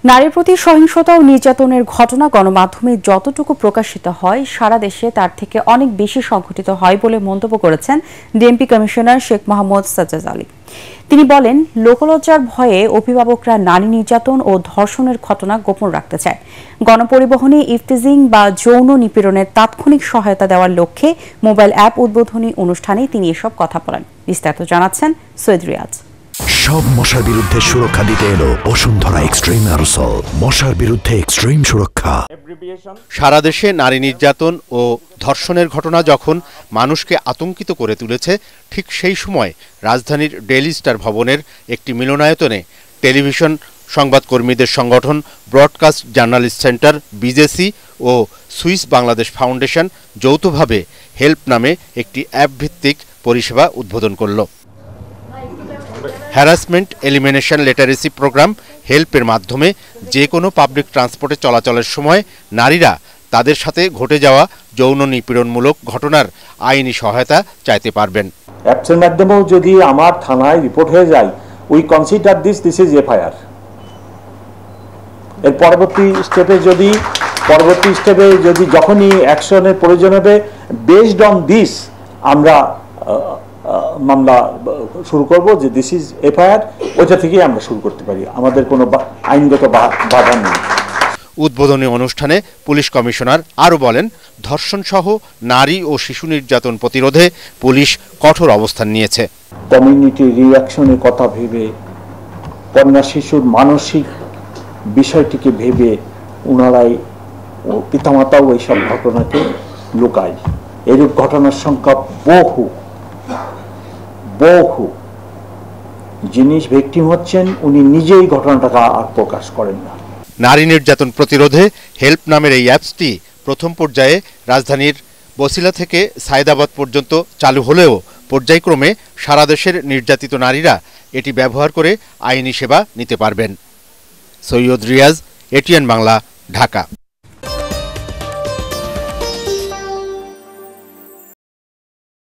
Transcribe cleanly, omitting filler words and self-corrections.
নারীর প্রতি সহিংসতা ও নির্যাতনের ঘটনা গণমাধ্যমে যতটুকু প্রকাশিত হয় সারা দেশে তার থেকে অনেক বেশি সংঘটিত হয় বলে মন্তব্য করেছেন ডিএমপি কমিশনার শেখ মোহাম্মদ সাজ্জাদ আলী। তিনি বলেন, লোকলজ্জার ভয়ে অভিভাবকরা নারী নির্যাতন ও ধর্ষণের ঘটনা গোপন রাখতে চায়। গণপরিবহনে ইফটিজিং বা যৌন নিপীড়নের তাৎক্ষণিক সহায়তা দেওয়ার লক্ষ্যে মোবাইল অ্যাপ উদ্বোধনী অনুষ্ঠানে তিনি এসব কথা বলেন। বিস্তারিত জানাচ্ছেন সৈয়দ রিয়াজ। সব মশার বিরুদ্ধে সুরক্ষা দিতে এলো বসুন্ধরা এক্সট্রিম অ্যারোসল, মশার বিরুদ্ধে এক্সট্রিম সুরক্ষা। সারা দেশে নারী নির্যাতন ও ধর্ষণের ঘটনা যখন মানুষকে আতঙ্কিত করে তুলেছে, ঠিক সেই সময় রাজধানীর ডেইলি স্টার ভবনের একটি মিলনায়তনে টেলিভিশন সংবাদকর্মীদের সংগঠন ব্রডকাস্ট জার্নালিস্ট সেন্টার বিজেসি ও সুইস বাংলাদেশ ফাউন্ডেশন যৌথভাবে হেল্প নামে একটি অ্যাপ ভিত্তিক পরিষেবা উদ্বোধন করল। হ্যারাসমেন্ট এলিমিনেশন লিটারেসি প্রোগ্রাম হেল্পের মাধ্যমে যে কোনো পাবলিক ট্রান্সপোর্টে চলাচলের সময় নারীরা তাদের সাথে ঘটে যাওয়া যৌন নিপীড়নমূলক ঘটনার আইনি সহায়তা চাইতে পারবেন। অ্যাপসের মাধ্যমেও যদি আমার থানায় রিপোর্ট হয়ে যায়, we consider this is FIR. এর পরবর্তী স্টেপে যদি যখনই অ্যাকশনের প্রয়োজন হবে, বেসড অন দিস আমরা মামলা শুরু করব, যে দিস ইজ এফআইআর, ওইটা থেকেই আমরা শুরু করতে পারি। আমাদের কোনো আইনগত বাধা নেই। উদ্বোধনী অনুষ্ঠানে পুলিশ কমিশনার আরও বলেন, ধর্ষণ সহ নারী ও শিশু নির্যাতন প্রতিরোধে পুলিশ কঠোর অবস্থান নিয়েছে। কমিউনিটি রিঅ্যাকশনের কথা ভেবে, কন্যা শিশুর মানসিক বিষয়টিকে ভেবে ওনারাই পিতামাতাও এইসব ঘটনাকে লুকায়। এরূপ ঘটনার সংখ্যা বহু যিনি ভিকটিম হচ্ছেন উনি নিজেই ঘটনাটাকে আর প্রকাশ করেন না। নারী নির্যাতন প্রতিরোধে হেল্প নামের এই অ্যাপসটি প্রথম পর্যায়ে রাজধানীর বসিলা থেকে সায়দাবাদ পর্যন্ত চালু হলেও পর্যায়ক্রমে সারা দেশের নির্যাতিত নারীরা এটি ব্যবহার করে আইনি সেবা নিতে পারবেন। সৈয়দ রিয়াজ, এটিএন বাংলা, ঢাকা।